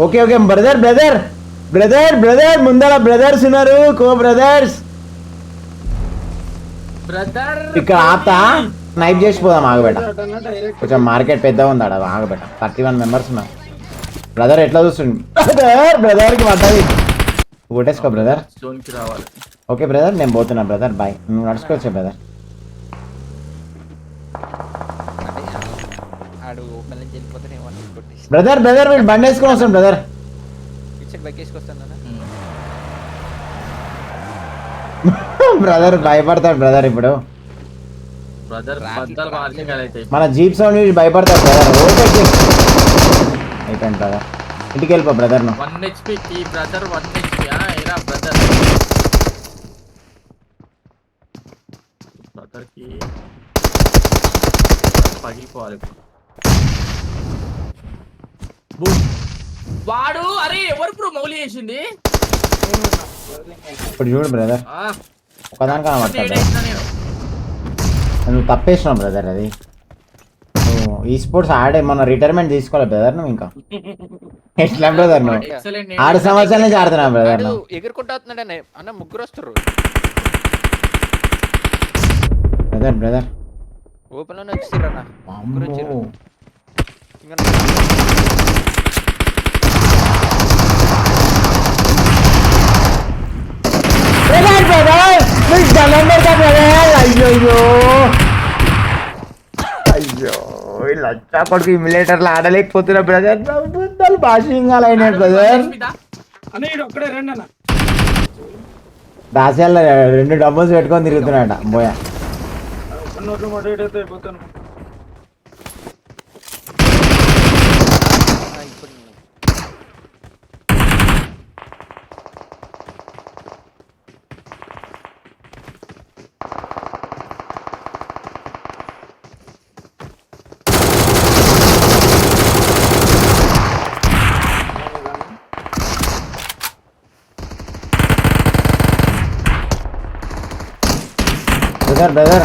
Okay okay brother brother brother brother ముందర brothers ఉన్నారు కో brothers ఇక్కడ ఆపుతా నైప్ చేసిపోదాం ఆగబెట్ట కొంచెం మార్కెట్ పెద్దగా ఉంది ఆడ ఆగబెట్ట 31 మెంబర్స్ ఉన్నారు బ్రదర్ ఎట్లా చూస్తుంది బ్రదర్ బ్రదర్కి పడ్డది కొట్టేసుకో బ్రదర్ ఓకే బ్రదర్ నేను పోతున్నా బ్రదర్ బాయ్ నువ్వు నడుచుకోవచ్చా బ్రదర్ బ్రదర్ బ్రదర్ వీళ్ళు బండి వేసుకొని వస్తాను బ్రదర్ బ్రదర్ భయపడతాడు బ్రదర్ ఇప్పుడు మన జీప్ సౌండ్ భయపడతాడు బ్రదర్ అయిపోయింది బ్రదర్ ఇంటికి వెళ్ళిపో బ్రదర్ నువ్వు వాడు అరే ఎవరు బ్రో మౌలి చేసింది ఇప్పుడు చూడు బ్రదర్ ఒకదాని కనబడతాడు నువ్వు తప్పేసినావు బ్రదర్ అది నువ్వు ఈ స్పోర్ట్స్ ఆడే మొన్న రిటైర్మెంట్ తీసుకోవాలి బ్రదర్ నువ్వు ఇంకా ఎట్లా బ్రదర్ నువ్వు 6 సంవత్సరాల నుంచి ఆడుతున్నావు బ్రదర్ నువ్వు ఎగురుకుంటా వస్తున్నాడు అన్న ముగ్గురు వస్తారు బ్రదర్ బ్రదర్ ఓపెన్ లోనే వచ్చారు అన్న ముగ్గురు వచ్చారు అయ్యో అయ్యో లచ్చా కొడుకు ఇమ్యులేటర్లు ఆడలేకపోతున్నా బ్రదర్ బుద్ధలు భాషింగాలు అయినాయి బ్రదర్ దాస్యాల 2 డబ్బులు పెట్టుకొని తిరుగుతున్నాడ బోయా బ్రదర్ బ్రదర్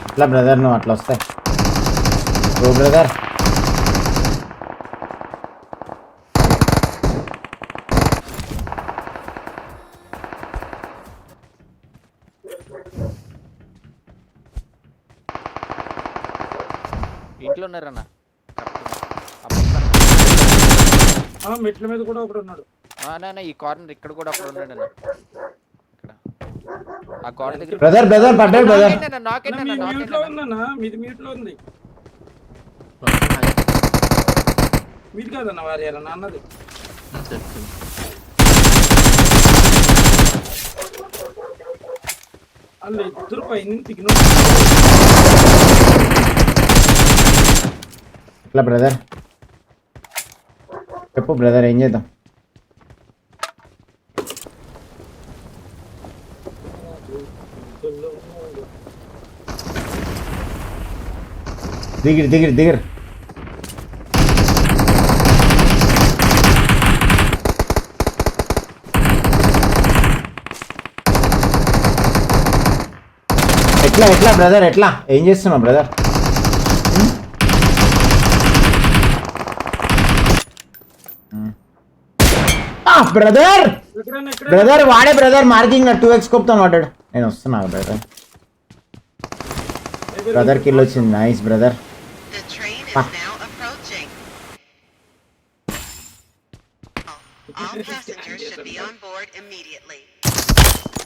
అట్లా బ్రదర్ నువ్వు అట్లా వస్తాయి ఓ బ్రదర్ ఇంట్లో ఉన్నారన్న మెట్ల మీద కూడా ఒకడు ఉన్నాడు ఈ కార్నర్ ఇక్కడ కూడా ఒకడు ఉన్నాడు అన్న ఇక్కడ ఆ కార్నర్ దగ్గర బ్రదర్ బ్రదర్ పడ్డాడు బ్రదర్ మీది మ్యూట్ లో ఉంది మీది కాదన్న వారి అన్నది అల్ల ఇద్దరు పైన దిగిన ఎట్లా బ్రదర్ చెప్పు బ్రదర్ ఏం చేద్దాం దిగిరి దిగిరి దిగిరి ఎట్లా ఎట్లా బ్రదర్ ఎట్లా ఏం చేస్తున్నావు బ్రదర్ బ్రదర్ బ్రదర్ వాడే బ్రదర్ మార్కింగ్ 2x కొప్తాను వాడాడు నేను వస్తున్నా బ్రదర్ బ్రదర్ కిల్ వచ్చింది నైస్ బ్రదర్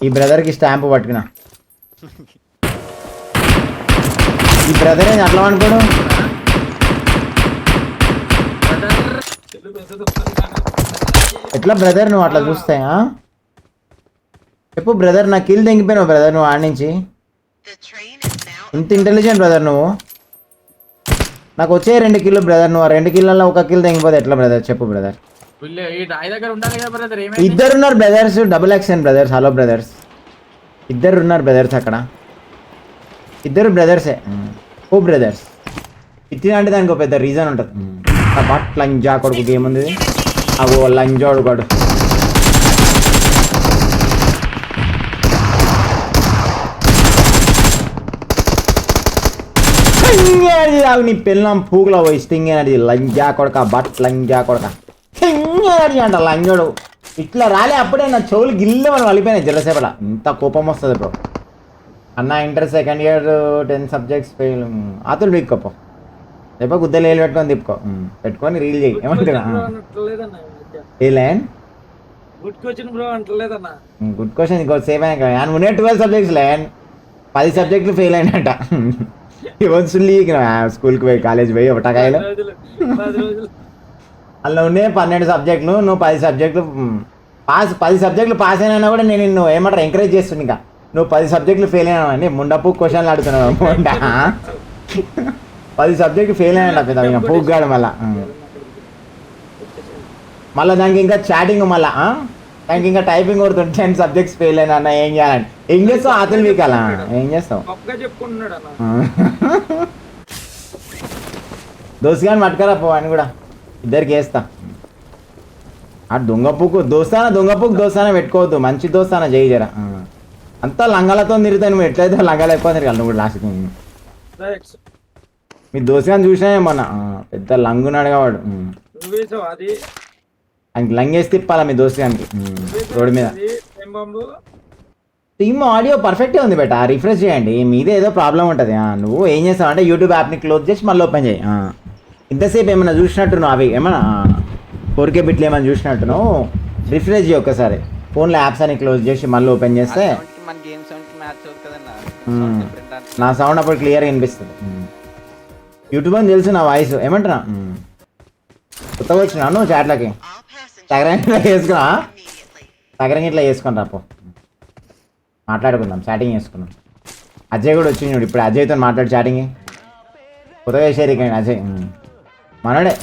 ఈ బ్రదర్ కి స్టాంప్ పట్టుకున్నా ఈ బ్రదర్ ఏంది అట్లా అనుకోడు ఎట్లా బ్రదర్ నువ్వు అట్లా చూస్తే చెప్పు బ్రదర్ నా కిల్ తెంగిపోయినావు బ్రదర్ నువ్వు ఆడి నుంచి ఇంత ఇంటెలిజెంట్ బ్రదర్ నువ్వు నాకు వచ్చే 2 కిల్లు బ్రదర్ నువ్వు 2 కిల్లలో 1 కిల్ తెంగిపోతే ఎట్లా బ్రదర్ చెప్పు బ్రదర్ ఇద్దరు ఉన్నారు brothers double action brothers hello brothers ఇద్దరు ఉన్నారు బ్రదర్స్ అక్కడ ఇద్దరు బ్రదర్సే ఓ బ్రదర్స్ ఇచ్చిన అంటే దానికి ఒక పెద్ద రీజన్ ఉంటుంది బట్ లంజా కొడుకు గేమ్ ఉంది అగో లంజోడు కొడు ఎనర్జీ తాగు నీ పిల్లం పూగులో పోయి స్టింగ్ ఎనర్జీ లంజా కొడక బట్ లంజా కొడక స్టింగ్ ఎనర్జీ అంట లంజోడు ఇట్లా రాలే అప్పుడే నా చెవులు గిల్లమని వలిపోయినాయి జలసేపల ఇంత కోపం వస్తుంది బ్రో అన్న inter second year 10 subjects fail అతను వీక్కోపో రేపు గుద్దలు వేలు పెట్టుకొని తిప్పుకో పెట్టుకొని రీల్ చేయి ఏమంటున్నా ఏ ల్యాండ్ గుడ్ క్వశ్చన్ బ్రో అంటలేదన్నా. గుడ్ క్వశ్చన్ ఇంకో సేమ్ అయినా ఉండే 12 సబ్జెక్ట్స్ ల్యాండ్ 10 సబ్జెక్టులు ఫెయిల్ అయినట్ట ఇవ్వచ్చు స్కూల్కి పోయి కాలేజ్ పోయి ఒకటకాయలు 10 రోజులు అందులో ఉండే 12 సబ్జెక్టులు నువ్వు 10 సబ్జెక్టులు పాస్ 10 సబ్జెక్టులు పాస్ అయినా కూడా నేను నిన్ను ఏమంటారు ఎంకరేజ్ చేస్తుంది ఇంకా నువ్వు 10 సబ్జెక్టులు ఫెయిల్ అయినావు అని ముండపు క్వశ్చన్లు అడుగుతున్నావు ముండ 10 సబ్జెక్టులు ఫెయిల్ అయినా పెద్ద ఇంకా పూగ్గాడు మళ్ళీ దానికి ఇంకా చాటింగ్ మళ్ళా దానికి ఇంకా టైపింగ్ కొడుతుంది 10 సబ్జెక్ట్స్ ఫెయిల్ అయినా అన్న ఏం చేయాలని ఏం చేస్తావు ఆతులు వీకాలా ఏం చేస్తావు చెప్పుకుంటున్నాడు అన్న. దోసుగాని పట్టుకరా పో అని కూడా ఇద్దరికి వేస్తా ఆ దొంగ పుక్కు దోస్తానా పెట్టుకోవద్దు మంచి దోస్తానా చేయి జరా అంతా లంగాలతో తిరుగుతాయి నువ్వు ఎట్లయితే లంగాలు ఎక్కువ తిరగాలి నువ్వు కూడా లాస్ట్కి మీ దోసుగాని చూసినా మొన్న పెద్ద లంగున్నాడు వాడు నువ్వేసావు అది ఆయనకి లంగేసి తిప్పాలా మీ దోసుగానికి రోడ్డు మీద టీమ్ ఆడియో పర్ఫెక్ట్గా ఉంది బెట రిఫ్రెష్ చేయండి మీదే ఏదో ప్రాబ్లం ఉంటుంది నువ్వు ఏం చేస్తావు అంటే యూట్యూబ్ యాప్ని క్లోజ్ చేసి మళ్ళీ ఓపెన్ చేయి ఇంతసేపు ఏమైనా చూసినట్టు నువ్వు అవి ఏమన్నా 4K బిట్లు ఏమైనా చూసినట్టు నువ్వు రిఫ్రెష్ చేయి ఒక్కసారి ఫోన్లో యాప్స్ అని క్లోజ్ చేసి మళ్ళీ ఓపెన్ చేస్తే నా సౌండ్ అప్పుడు క్లియర్గా వినిపిస్తుంది యూట్యూబ్ అని తెలుసు నా వాయిస్ ఏమంటున్నా కొత్తగా వచ్చినా నువ్వు చాట్లకి తగరంగి ఇట్లా వేసుకొని రాపో మాట్లాడుకుందాం చాటింగ్ చేసుకుందాం అజయ్ కూడా వచ్చింది ఇప్పుడు అజయ్తో మాట్లాడి చాటింగ్ కొత్తగా వేసారు ఇక్కడ అజయ్ మనోడే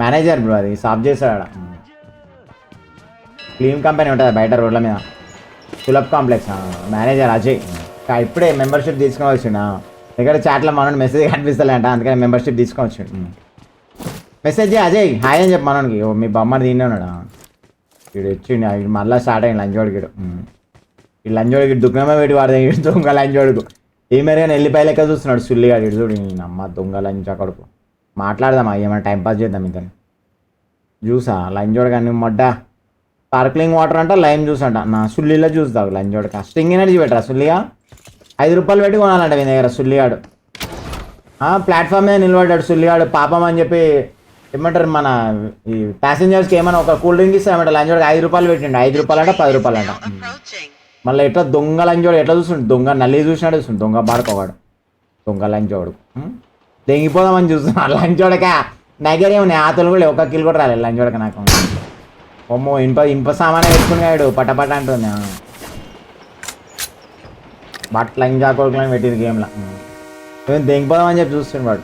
మేనేజర్ బ్రో అది సాఫ్ చేస్తాడు క్లీన్ కంపెనీ ఉంటుంది బయట రోడ్ల మీద సులభ్ కాంప్లెక్స్ మేనేజర్ అజయ్ ఇప్పుడే మెంబర్షిప్ తీసుకొని వచ్చిండు దగ్గర చాట్లో మనోడు మెసేజ్ కనిపిస్తలే అంట అందుకని మెంబర్షిప్ తీసుకొని వచ్చిండు మెసేజ్ అజయ్ హాయ్ అని చెప్పి మనోడికి మీ బొమ్మని తినే ఉన్నాడు వీడు వచ్చిండు వీడు మళ్ళీ స్టార్ట్ అయ్యింది లంచోడికి ఈ లంచోడికి దుఃఖమే వీడి వాడు దొంగ లంచోడుకు ఏమేరైనా వెళ్ళిపోయి లెక్క చూస్తున్నాడు సుల్లిగాడు ఇడు చూడు అమ్మ దొంగ లంచ కొడుకు మాట్లాడదామా ఏమైనా టైంపాస్ చేద్దాం ఇతను జ్యూసా లంచోడు కానీ మొడ్డ స్పార్క్లింగ్ వాటర్ అంట లైమ్ జ్యూస్ అంట నా సుల్లిలో జ్యూస్ తాగు లంచోడికి స్ట్రింగ్ ఎనర్జీ పెట్టరా సుల్లిగా 5 రూపాయలు పెట్టి కొనాలంట మీ దగ్గర సుల్లిగాడు ప్లాట్ఫామ్ మీద నిలబడ్డాడు సుల్లిగాడు పాపం అని చెప్పి ఏమంటారు మన ఈ ప్యాసింజర్స్కి ఏమైనా ఒక కూల్ డ్రింక్ ఇస్తే ఏమంటారు లంచోడికి 5 రూపాయలు పెట్టిండు 5 రూపాయలు అంట 10 రూపాయలు అంట మళ్ళీ ఎట్లా దొంగ లంచోడు ఎట్లా చూస్తుండు దొంగ నల్లి చూసినాడు చూస్తుండు దొంగ బాడుకోవాడు దొంగ లంచోడు దెంగిపోదామని చూస్తున్నాడు లంచోడక నగరే ఉన్నాయి ఆతలు కూడా 1 కిలో కూడా రాలేదు లంచోడక నాకు అమ్మో ఇనుప సామానే పెట్టుకున్నాడు పటపట అంటుంది బట్ లంచా కొడుకులని పెట్టింది గేమ్లో దెంగిపోదామని చెప్పి చూస్తుండు వాడు